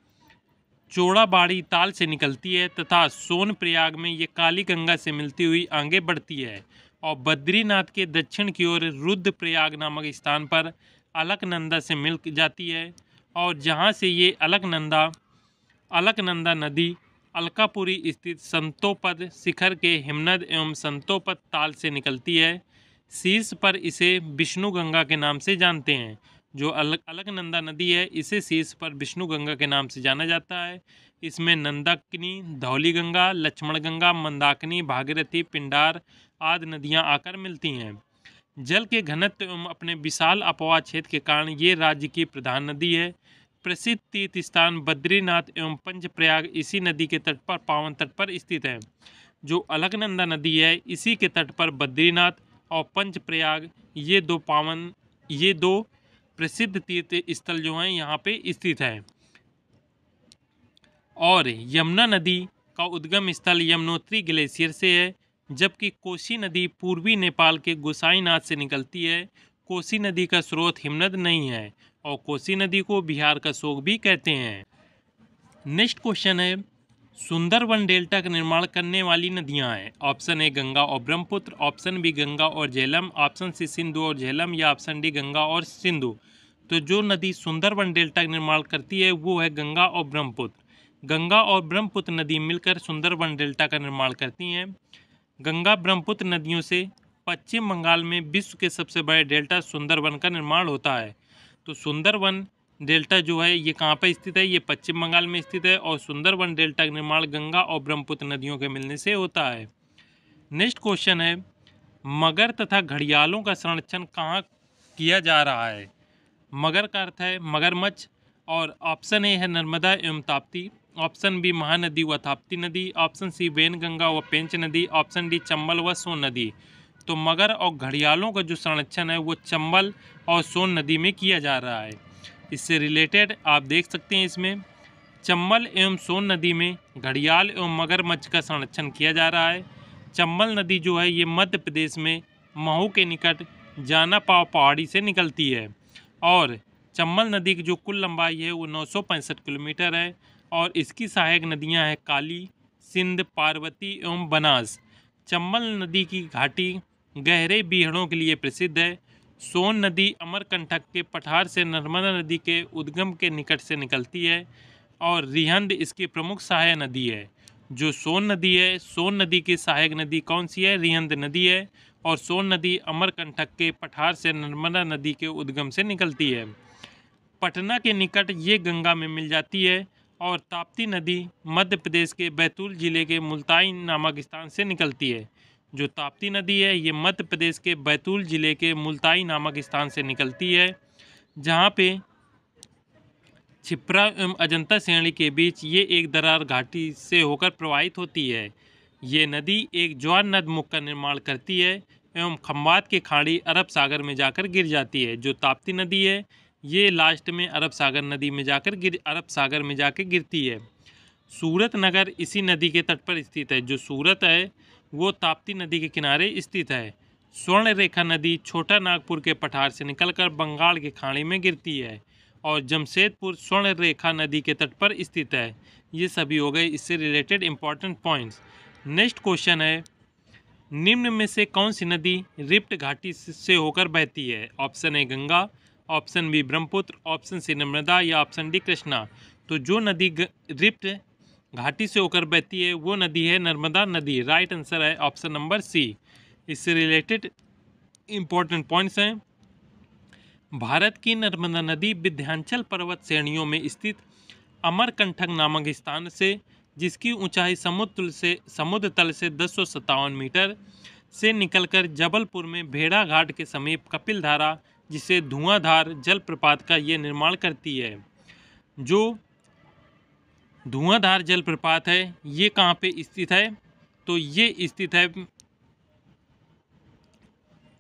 चौड़ाबाड़ी ताल से निकलती है तथा सोनप्रयाग में ये काली गंगा से मिलती हुई आगे बढ़ती है और बद्रीनाथ के दक्षिण की ओर रुद्रप्रयाग नामक स्थान पर अलकनंदा से मिल जाती है और जहाँ से ये अलकनंदा नदी अलकापुरी स्थित संतोपद शिखर के हिमनद एवं संतोपद ताल से निकलती है। शीर्ष पर इसे विष्णु गंगा के नाम से जानते हैं। जो अलकनंदा नदी है इसे शीर्ष पर विष्णु गंगा के नाम से जाना जाता है। इसमें नंदाकिनी, धौली गंगा, लक्ष्मण गंगा, मंदाकिनी, भागीरथी, पिंडार आदि नदियां आकर मिलती हैं। जल के घनत्व एवं अपने विशाल अपवाह क्षेत्र के कारण ये राज्य की प्रधान नदी है। प्रसिद्ध तीर्थ स्थान बद्रीनाथ एवं पंचप्रयाग इसी नदी के तट पर पावन तट पर स्थित है। जो अलकनंदा नदी है इसी के तट पर बद्रीनाथ और पंचप्रयाग ये दो प्रसिद्ध तीर्थ स्थल जो हैं यहाँ पे स्थित है। और यमुना नदी का उद्गम स्थल यमुनोत्री ग्लेशियर से है, जबकि कोसी नदी पूर्वी नेपाल के गोसाईनाथ से निकलती है। कोसी नदी का स्रोत हिमनद नहीं है और कोसी नदी को बिहार का शोक भी कहते हैं। नेक्स्ट क्वेश्चन है, सुंदरवन डेल्टा का निर्माण करने वाली नदियां हैं। ऑप्शन ए गंगा और ब्रह्मपुत्र, ऑप्शन बी गंगा और झेलम, ऑप्शन सी सिंधु और झेलम या ऑप्शन डी गंगा और सिंधु। तो जो नदी सुंदरवन डेल्टा का निर्माण करती है वो है गंगा और ब्रह्मपुत्र। गंगा और ब्रह्मपुत्र नदी मिलकर सुंदरवन डेल्टा का निर्माण करती हैं। गंगा ब्रह्मपुत्र नदियों से पश्चिम बंगाल में विश्व के सबसे बड़े डेल्टा सुंदरवन का निर्माण होता है। तो सुंदरवन डेल्टा जो है ये कहाँ पर स्थित है? ये पश्चिम बंगाल में स्थित है और सुंदरवन डेल्टा का निर्माण गंगा और ब्रह्मपुत्र नदियों के मिलने से होता है। नेक्स्ट क्वेश्चन है, मगर तथा घड़ियालों का संरक्षण कहाँ किया जा रहा है? मगर का अर्थ है मगरमच्छ और ऑप्शन ए है नर्मदा एवं ताप्ती, ऑप्शन बी महानदी व ताप्ती नदी, ऑप्शन सी वेनगंगा व पेंच नदी, ऑप्शन डी चंबल व सोन नदी। तो मगर और घड़ियालों का जो संरक्षण है वो चंबल और सोन नदी में किया जा रहा है। इससे रिलेटेड आप देख सकते हैं इसमें चंबल एवं सोन नदी में घड़ियाल एवं मगरमच्छ का संरक्षण किया जा रहा है। चंबल नदी जो है ये मध्य प्रदेश में महू के निकट जानापाव पहाड़ी से निकलती है और चंबल नदी की जो कुल लंबाई है वो 965 किलोमीटर है और इसकी सहायक नदियां हैं काली, सिंध, पार्वती एवं बनास। चंबल नदी की घाटी गहरे बीहड़ों के लिए प्रसिद्ध है। सोन नदी अमरकंटक के पठार से नर्मदा नदी के उद्गम के निकट से निकलती है और रिहंद इसकी प्रमुख सहायक नदी है। जो सोन नदी है, सोन नदी की सहायक नदी कौन सी है? रिहंद नदी है और सोन नदी अमरकंटक के पठार से नर्मदा नदी के उद्गम से निकलती है। पटना के निकट ये गंगा में मिल जाती है। और ताप्ती नदी मध्य प्रदेश के बैतूल जिले के मुल्ताई नामक स्थान से निकलती है। जो ताप्ती नदी है ये मध्य प्रदेश के बैतूल जिले के मुल्ताई नामक स्थान से निकलती है, जहाँ पे छिप्रा एवं अजंता श्रेणी के बीच ये एक दरार घाटी से होकर प्रवाहित होती है। ये नदी एक ज्वार नद मुख का निर्माण करती है एवं खंबात के खाड़ी अरब सागर में जाकर गिर जाती है। जो ताप्ती नदी है ये लास्ट में अरब सागर नदी में जाकर अरब सागर में जाकर गिरती है। सूरत नगर इसी नदी के तट पर स्थित है। जो सूरत है वो ताप्ती नदी के किनारे स्थित है। स्वर्ण रेखा नदी छोटा नागपुर के पठार से निकलकर बंगाल की खाड़ी में गिरती है और जमशेदपुर स्वर्ण रेखा नदी के तट पर स्थित है। ये सभी हो गए इससे related important points. Next question है, निम्न में से कौन सी नदी रिफ्ट घाटी से होकर बहती है? Option A Ganga, option B Brahmaputra, option C Narmada या ऑप्शन डी कृष्णा। तो जो नदी रिफ्ट घाटी से होकर बहती है वो नदी है नर्मदा नदी। राइट आंसर है ऑप्शन नंबर सी। इससे रिलेटेड इंपॉर्टेंट पॉइंट्स हैं, भारत की नर्मदा नदी विंध्याचल पर्वत श्रेणियों में स्थित अमरकंटक नामक स्थान से, जिसकी ऊंचाई समुद्र तल से 1057 मीटर से निकलकर जबलपुर में भेड़ा घाट के समीप कपिल धारा जिसे धुआंधार जलप्रपात का ये निर्माण करती है। जो धुआंधार जलप्रपात है ये कहाँ पे स्थित है? तो ये स्थित है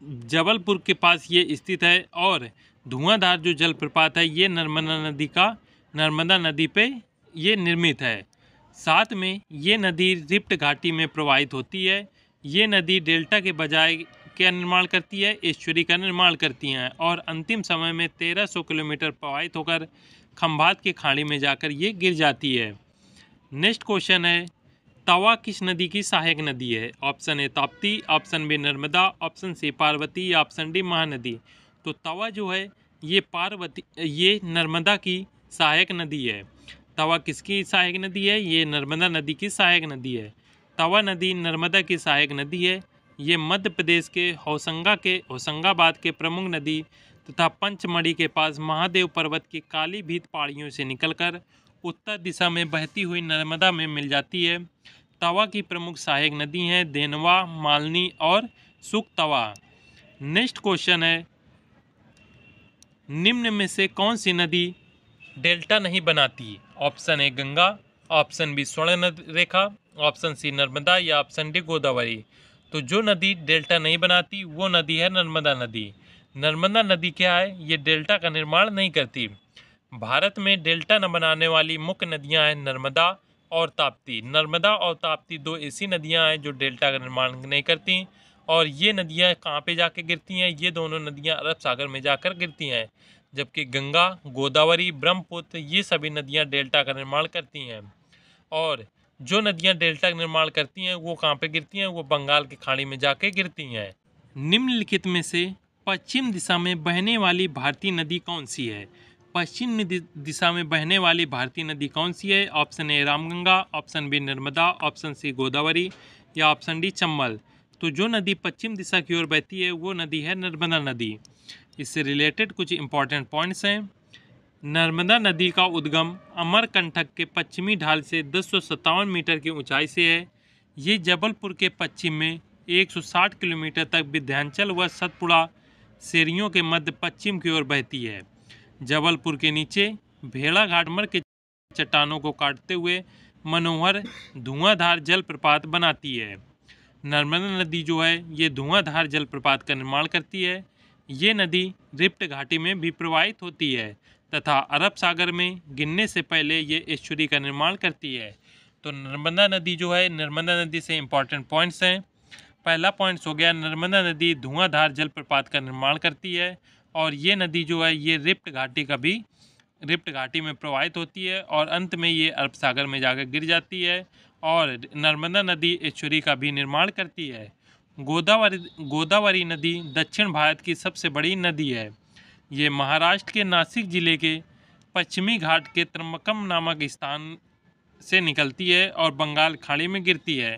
जबलपुर के पास ये स्थित है। और धुआंधार जो जलप्रपात है ये नर्मदा नदी पे ये निर्मित है। साथ में ये नदी रिफ्ट घाटी में प्रवाहित होती है। ये नदी डेल्टा के बजाय क्या निर्माण करती है? एस्चुरी का निर्माण करती हैं और अंतिम समय में 1300 किलोमीटर प्रवाहित होकर खंभात की खाड़ी में जाकर ये गिर जाती है। नेक्स्ट क्वेश्चन है, तवा किस नदी की सहायक नदी है? Option A Tapti, option B Narmada, option C Parvati या ऑप्शन डी महानदी। तो तवा जो है ये नर्मदा की सहायक नदी है। तवा किसकी सहायक नदी है? ये नर्मदा नदी की सहायक नदी है। तवा नदी नर्मदा की सहायक नदी है। ये मध्य प्रदेश के होशंगाबाद के प्रमुख नदी तथा पंचमढ़ी के पास महादेव पर्वत की काली भीत पहाड़ियों से निकलकर उत्तर दिशा में बहती हुई नर्मदा में मिल जाती है। तवा की प्रमुख सहायक नदी हैं देनवा, मालनी और सुखतवा। नेक्स्ट क्वेश्चन है, निम्न में से कौन सी नदी डेल्टा नहीं बनाती? Option A Ganga, option B Swarnarekha, option C Narmada या ऑप्शन डी गोदावरी। तो जो नदी डेल्टा नहीं बनाती वो नदी है नर्मदा नदी। नर्मदा नदी क्या है? ये डेल्टा का निर्माण नहीं करती। भारत में डेल्टा न बनाने वाली मुख्य नदियां हैं नर्मदा और ताप्ती। नर्मदा और ताप्ती दो ऐसी नदियां हैं जो डेल्टा का निर्माण नहीं करती। और ये नदियां कहाँ पे जाके गिरती हैं? ये दोनों नदियां अरब सागर में जाकर गिरती हैं। जबकि गंगा, गोदावरी, ब्रह्मपुत्र ये सभी नदियां डेल्टा का निर्माण करती हैं। और जो नदियां डेल्टा का निर्माण करती हैं वो कहाँ पे गिरती हैं? वो बंगाल की खाड़ी में जाके गिरती हैं। निम्नलिखित में से पश्चिम दिशा में बहने वाली भारतीय नदी कौन सी है? पश्चिम दिशा में बहने वाली भारतीय नदी कौन सी है? Option A Ramganga, option B Narmada, option C Godavari या ऑप्शन डी चंबल। तो जो नदी पश्चिम दिशा की ओर बहती है वो नदी है नर्मदा नदी। इससे रिलेटेड कुछ इंपॉर्टेंट पॉइंट्स हैं, नर्मदा नदी का उद्गम अमरकंटक के पश्चिमी ढाल से 1057 मीटर की ऊंचाई से है। ये जबलपुर के पश्चिम में 160 किलोमीटर तक विंध्याचल व सतपुड़ा श्रेणियों के मध्य पश्चिम की ओर बहती है। जबलपुर के नीचे भेड़ाघाट के चट्टानों को काटते हुए मनोहर धुआंधार जलप्रपात बनाती है। नर्मदा नदी जो है ये धुआंधार जलप्रपात का निर्माण करती है। ये नदी रिफ्ट घाटी में भी प्रवाहित होती है तथा अरब सागर में गिरने से पहले ये एस्चुरी का निर्माण करती है। तो नर्मदा नदी जो है, नर्मदा नदी से इंपॉर्टेंट पॉइंट्स हैं। पहला पॉइंट्स हो गया, नर्मदा नदी धुआंधार जलप्रपात का निर्माण करती है और ये नदी जो है ये रिफ्ट घाटी में प्रवाहित होती है और अंत में ये अरब सागर में जाकर गिर जाती है। और नर्मदा नदी एस्चुरी का भी निर्माण करती है। गोदावरी नदी दक्षिण भारत की सबसे बड़ी नदी है। ये महाराष्ट्र के नासिक जिले के पश्चिमी घाट के त्र्यंबकम नामक स्थान से निकलती है और बंगाल खाड़ी में गिरती है।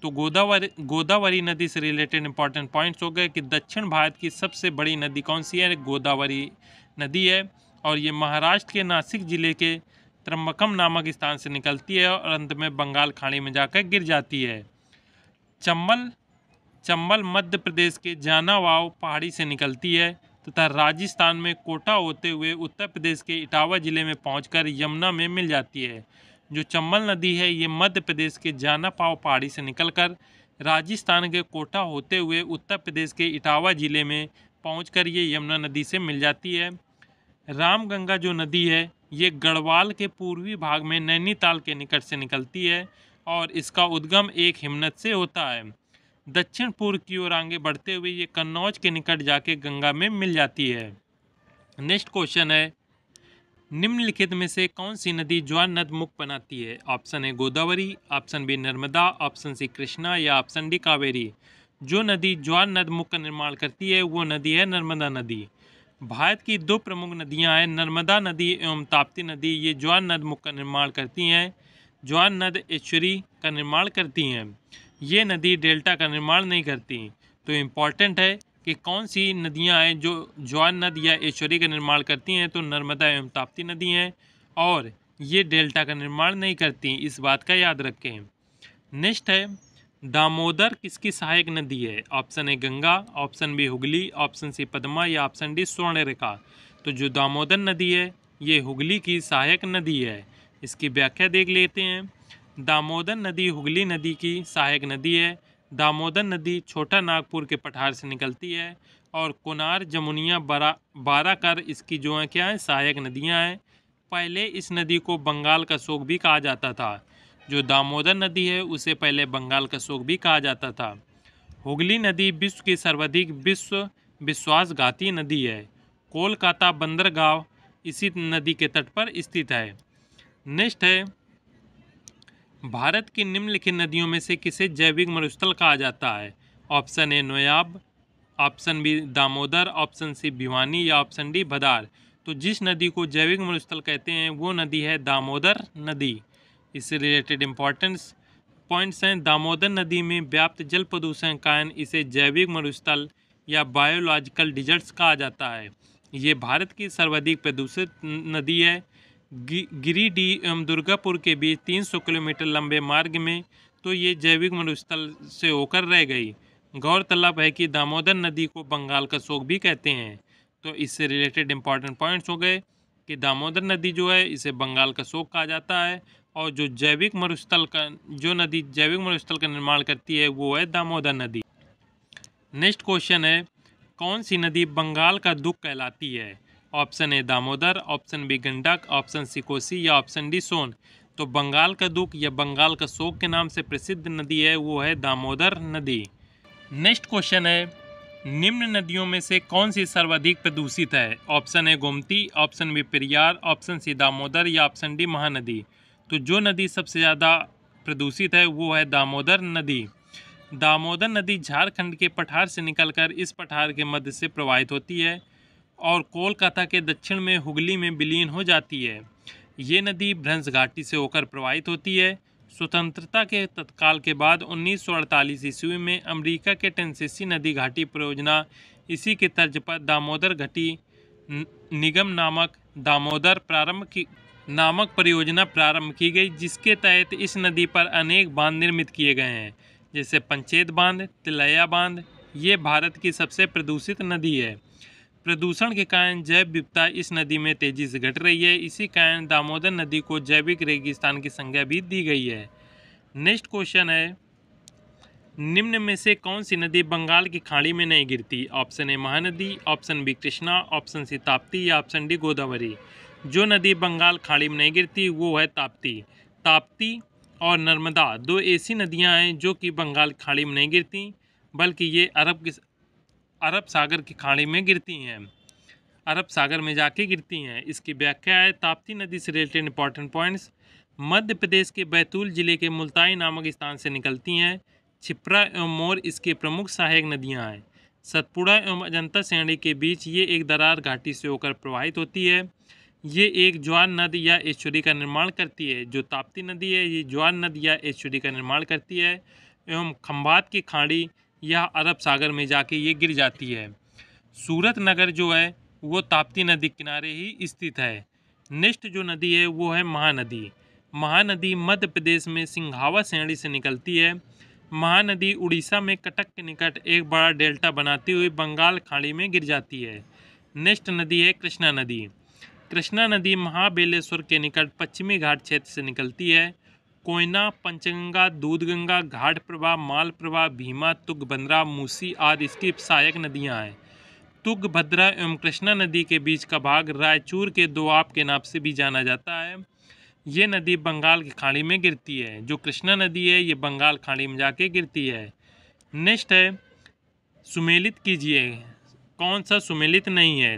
तो गोदावरी नदी से रिलेटेड इंपॉर्टेंट पॉइंट्स हो गए कि दक्षिण भारत की सबसे बड़ी नदी कौन सी है, गोदावरी नदी है, और ये महाराष्ट्र के नासिक जिले के त्र्यंबकम नामक स्थान से निकलती है और अंत में बंगाल खाड़ी में जाकर गिर जाती है। चंबल मध्य प्रदेश के जानावाव पहाड़ी से निकलती है तथा राजस्थान में कोटा होते हुए उत्तर प्रदेश के इटावा जिले में पहुंचकर यमुना में मिल जाती है। जो चंबल नदी है ये मध्य प्रदेश के जानापाव पहाड़ी से निकलकर राजस्थान के कोटा होते हुए उत्तर प्रदेश के इटावा जिले में पहुंचकर ये यमुना नदी से मिल जाती है। रामगंगा जो नदी है ये गढ़वाल के पूर्वी भाग में नैनीताल के निकट से निकलती है और इसका उद्गम एक हिमनद से होता है। दक्षिण पूर्व की ओर आगे बढ़ते हुए ये कन्नौज के निकट जाके गंगा में मिल जाती है। नेक्स्ट क्वेश्चन है, निम्नलिखित में से कौन सी नदी ज्वार नद मुख बनाती है? Option A Godavari, option B Narmada, option C Krishna या ऑप्शन डी कावेरी। जो नदी ज्वार नद मुख का निर्माण करती है वो नदी है नर्मदा नदी। भारत की दो प्रमुख नदियां हैं नर्मदा नदी एवं ताप्ती नदी, ये ज्वार नद मुख का निर्माण करती हैं। ज्वार नद एस्चुरी का निर्माण करती हैं, ये नदी डेल्टा का निर्माण नहीं करती। तो इम्पॉर्टेंट है कि कौन सी नदियां हैं जो ज्वार नद या एस्चुरी का निर्माण करती हैं, तो नर्मदा एवं ताप्ती नदी हैं और ये डेल्टा का निर्माण नहीं करती, इस बात का याद रखें। नेक्स्ट है, दामोदर किसकी सहायक नदी है? Option A Ganga, option B Hooghly, option C Padma या ऑप्शन डी स्वर्णरेखा। तो जो दामोदर नदी है ये हुगली की सहायक नदी है। इसकी व्याख्या देख लेते हैं। दामोदर नदी हुगली नदी की सहायक नदी है। दामोदर नदी छोटा नागपुर के पठार से निकलती है और कुनार, जमुनिया, बाराकर इसकी जो है क्या है सहायक नदियां हैं। पहले इस नदी को बंगाल का शोक भी कहा जाता था। जो दामोदर नदी है उसे पहले बंगाल का शोक भी कहा जाता था। हुगली नदी विश्व की सर्वाधिक विश्वासघाती नदी है। कोलकाता बंदरगाह इसी नदी के तट पर स्थित है। नेक्स्ट है, भारत की निम्नलिखित नदियों में से किसे जैविक मरुस्थल कहा जाता है? ऑप्शन ए नोयाब, option B Damodar, option C Bhiwani या ऑप्शन डी भदार। तो जिस नदी को जैविक मरुस्थल कहते हैं वो नदी है दामोदर नदी। इससे रिलेटेड इम्पोर्टेंस पॉइंट्स हैं। दामोदर नदी में व्याप्त जल प्रदूषण के कारण इसे जैविक मरुस्थल या बायोलॉजिकल डिजर्ट्स कहा जाता है। ये भारत की सर्वाधिक प्रदूषित नदी है। गिरिडीह एवं दुर्गापुर के बीच 300 किलोमीटर लंबे मार्ग में तो ये जैविक मरुस्थल से होकर रह गई। गौरतलब है कि दामोदर नदी को बंगाल का शोक भी कहते हैं। तो इससे रिलेटेड इंपॉर्टेंट पॉइंट्स हो गए कि दामोदर नदी जो है इसे बंगाल का शोक कहा जाता है और जो नदी जैविक मरुस्थल का निर्माण करती है वो है दामोदर नदी। नेक्स्ट क्वेश्चन है, कौन सी नदी बंगाल का दुख कहलाती है? Option A Damodar, option B Gandak, option C Kosi या ऑप्शन डी सोन। तो बंगाल का दुख या बंगाल का शोक के नाम से प्रसिद्ध नदी है वो है दामोदर नदी। नेक्स्ट क्वेश्चन है, निम्न नदियों में से कौन सी सर्वाधिक प्रदूषित है? Option A Gomti, option B Periyar, option C Damodar या ऑप्शन डी महानदी। तो जो नदी सबसे ज़्यादा प्रदूषित है वो है दामोदर नदी। दामोदर नदी झारखंड के पठार से निकलकर इस पठार के मध्य से प्रवाहित होती है और कोलकाता के दक्षिण में हुगली में विलीन हो जाती है। ये नदी भ्रंश घाटी से होकर प्रवाहित होती है। स्वतंत्रता के तत्काल के बाद 1948 ईस्वी में अमेरिका के टेनेसी नदी घाटी परियोजना इसी के तर्ज पर दामोदर घाटी निगम नामक परियोजना प्रारंभ की गई, जिसके तहत इस नदी पर अनेक बांध निर्मित किए गए हैं, जैसे पंचेत बांध, तिलैया बांध। ये भारत की सबसे प्रदूषित नदी है। प्रदूषण के कारण जैव विविधता इस नदी में तेजी से घट रही है। इसी कारण दामोदर नदी को जैविक रेगिस्तान की संज्ञा भी दी गई है। नेक्स्ट क्वेश्चन है, निम्न में से कौन सी नदी बंगाल की खाड़ी में नहीं गिरती? Option A Mahanadi, option B Krishna, option C Tapti या ऑप्शन डी गोदावरी। जो नदी बंगाल खाड़ी में नहीं गिरती वो है ताप्ती। ताप्ती और नर्मदा दो ऐसी नदियां हैं जो कि बंगाल खाड़ी में नहीं गिरती, बल्कि ये अरब सागर की खाड़ी में गिरती हैं, अरब सागर में जाके गिरती हैं। इसकी व्याख्या है, ताप्ती नदी से related important points. Madhya Pradesh के बैतूल जिले के मुल्ताई नामक स्थान से निकलती हैं। छिप्रा एवं मोर इसके प्रमुख सहायक नदियां हैं। सतपुड़ा एवं अजंता श्रेणी के बीच ये एक दरार घाटी से होकर प्रवाहित होती है। ये एक ज्वार नद या एस्चुरी का निर्माण करती है। जो ताप्ती नदी है ये ज्वार नद या एस्चुरी का निर्माण करती है एवं खंभात की खाड़ी या अरब सागर में जाके ये गिर जाती है। सूरत नगर जो है वो ताप्ती नदी किनारे ही स्थित है। नेक्स्ट जो नदी है वो है महानदी। महानदी मध्य प्रदेश में सिंघावा श्रेणी से निकलती है। महानदी उड़ीसा में कटक के निकट एक बड़ा डेल्टा बनाती हुई बंगाल खाड़ी में गिर जाती है। नेक्स्ट नदी है कृष्णा नदी। कृष्णा नदी महाबलेश्वर के निकट पश्चिमी घाट क्षेत्र से निकलती है। कोयना, पंचगंगा, दूधगंगा, घाट प्रभा, माल प्रभा, भीमा, तुंगभद्रा, मूसी आदि इसकी सहायक नदियां हैं। तुंगभद्रा एवं कृष्णा नदी के बीच का भाग रायचूर के दोआब के नाम से भी जाना जाता है। ये नदी बंगाल की खाड़ी में गिरती है। जो कृष्णा नदी है ये बंगाल खाड़ी में जाके गिरती है। नेक्स्ट है सुमेलित कीजिए। कौन सा सुमेलित नहीं है?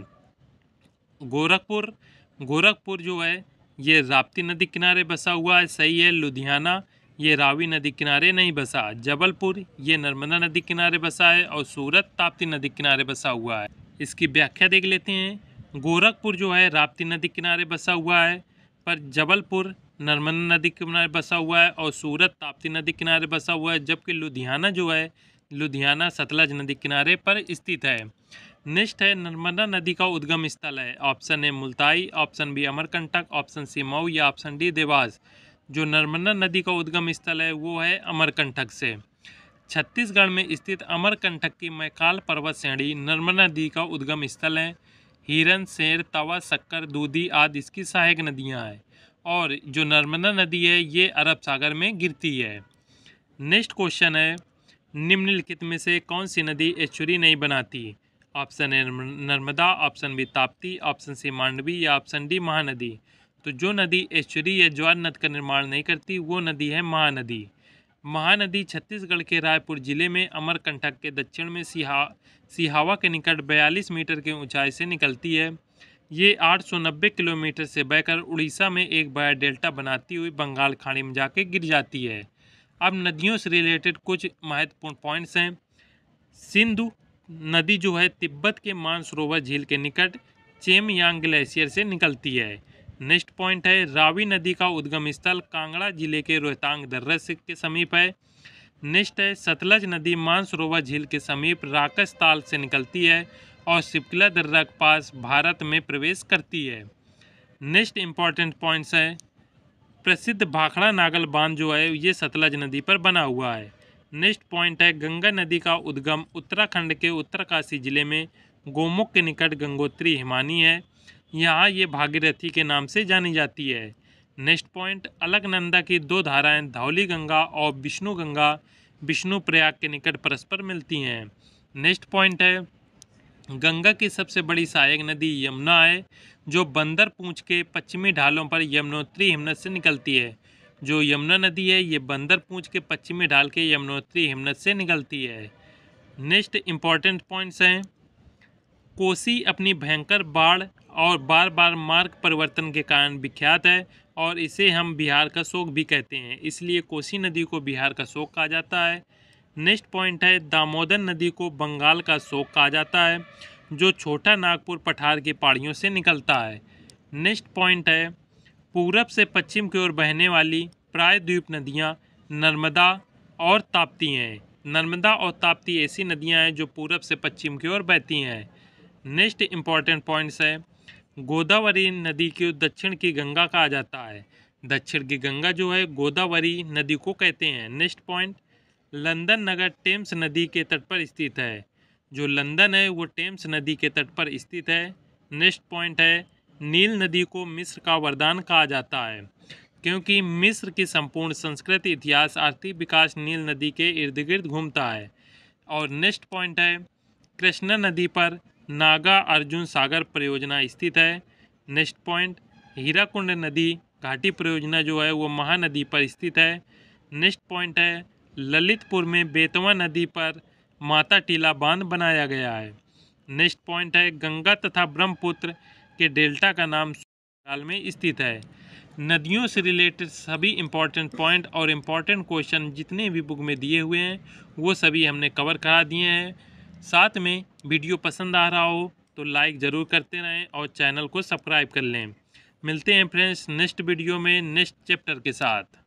गोरखपुर। गोरखपुर जो है ये राप्ती नदी किनारे बसा हुआ है, सही है। लुधियाना ये रावी नदी किनारे नहीं बसा। जबलपुर ये नर्मदा नदी किनारे बसा है। और सूरत ताप्ती नदी किनारे बसा हुआ है। इसकी व्याख्या देख लेते हैं। गोरखपुर जो है राप्ती नदी किनारे बसा हुआ है, पर जबलपुर नर्मदा नदी किनारे बसा हुआ है और सूरत ताप्ती नदी किनारे बसा हुआ है। जबकि लुधियाना जो है लुधियाना सतलज नदी किनारे पर स्थित है। नेक्स्ट है नर्मदा नदी का उद्गम स्थल है। Option A Multai, option B Amarkantak, option C Mau या ऑप्शन डी देवास। जो नर्मदा नदी का उद्गम स्थल है वो है अमरकंटक से। छत्तीसगढ़ में स्थित अमरकंटक की मैकाल पर्वत श्रेणी नर्मदा नदी का उद्गम स्थल है। हिरन, शेर, तवा, शक्कर, दूधी आदि इसकी सहायक नदियां हैं। और जो नर्मदा नदी है ये अरब सागर में गिरती है। नेक्स्ट क्वेश्चन है निम्नलिखित में से कौन सी नदी एस्चुरी नहीं बनाती? Option A Narmada, option B Tapti, option C Mandvi या ऑप्शन डी महानदी। तो जो नदी एस्चुरी या ज्वार नद का निर्माण नहीं करती वो नदी है महानदी। महानदी छत्तीसगढ़ के रायपुर जिले में अमरकंटक के दक्षिण में सिहावा के निकट 42 मीटर की ऊंचाई से निकलती है। ये 890 किलोमीटर से बहकर उड़ीसा में एक बड़ा डेल्टा बनाती हुई बंगाल खाड़ी में जाके गिर जाती है। अब नदियों से रिलेटेड कुछ महत्वपूर्ण पॉइंट्स हैं। सिंधु नदी जो है तिब्बत के मानसरोवर झील के निकट चेमयांग ग्लेशियर से निकलती है। नेक्स्ट पॉइंट है रावी नदी का उद्गम स्थल कांगड़ा जिले के रोहतांग दर्रा के समीप है। नेक्स्ट है सतलज नदी मानसरोवर झील के समीप राकस ताल से निकलती है और सिपकिला दर्रा के पास भारत में प्रवेश करती है। नेक्स्ट इंपॉर्टेंट पॉइंट्स है प्रसिद्ध भाखड़ा नागल बांध जो है ये सतलज नदी पर बना हुआ है। नेक्स्ट पॉइंट है गंगा नदी का उद्गम उत्तराखंड के उत्तरकाशी जिले में गोमुख के निकट गंगोत्री हिमानी है। यहाँ ये भागीरथी के नाम से जानी जाती है। नेक्स्ट पॉइंट अलकनंदा की दो धाराएं धौली गंगा और विष्णु गंगा विष्णु प्रयाग के निकट परस्पर मिलती हैं। नेक्स्ट पॉइंट है गंगा की सबसे बड़ी सहायक नदी यमुना है जो बंदर पूंछ के पश्चिमी ढालों पर यमुनोत्री हिमनद से निकलती है। जो यमुना नदी है ये बंदर पूंछ के पश्चिमी ढाल के यमुनोत्री हिमनद से निकलती है। नेक्स्ट इंपॉर्टेंट पॉइंट्स हैं कोसी अपनी भयंकर बाढ़ और बार बार मार्ग परिवर्तन के कारण विख्यात है और इसे हम बिहार का शोक भी कहते हैं, इसलिए कोसी नदी को बिहार का शोक कहा जाता है। नेक्स्ट पॉइंट है दामोदर नदी को बंगाल का शोक कहा जाता है जो छोटा नागपुर पठार की पहाड़ियों से निकलता है। नेक्स्ट पॉइंट है पूरब से पश्चिम की ओर बहने वाली प्रायद्वीप नदियाँ नर्मदा और ताप्ती हैं। नर्मदा और ताप्ती ऐसी नदियाँ हैं जो पूरब से पश्चिम की ओर बहती हैं। नेक्स्ट इंपॉर्टेंट पॉइंट्स है गोदावरी नदी को दक्षिण की गंगा कहा जाता है। दक्षिण की गंगा जो है गोदावरी नदी को कहते हैं। नेक्स्ट पॉइंट लंदन नगर टेम्स नदी के तट पर स्थित है। जो लंदन है वो टेम्स नदी के तट पर स्थित है। नेक्स्ट पॉइंट है नील नदी को मिस्र का वरदान कहा जाता है क्योंकि मिस्र की संपूर्ण संस्कृति इतिहास आर्थिक विकास नील नदी के इर्द गिर्द घूमता है। और नेक्स्ट पॉइंट है कृष्णा नदी पर नागा अर्जुन सागर परियोजना स्थित है। नेक्स्ट पॉइंट हीराकुंड नदी घाटी परियोजना जो है वो महानदी पर स्थित है। नेक्स्ट पॉइंट है ललितपुर में बेतवा नदी पर माता टीला बांध बनाया गया है। नेक्स्ट पॉइंट है गंगा तथा ब्रह्मपुत्र के डेल्टा का नाम बंगाल में स्थित है। नदियों से रिलेटेड सभी इम्पॉर्टेंट पॉइंट और इम्पॉर्टेंट क्वेश्चन जितने भी बुक में दिए हुए हैं वो सभी हमने कवर करा दिए हैं। साथ में वीडियो पसंद आ रहा हो तो लाइक ज़रूर करते रहें और चैनल को सब्सक्राइब कर लें। मिलते हैं फ्रेंड्स नेक्स्ट वीडियो में नेक्स्ट चैप्टर के साथ।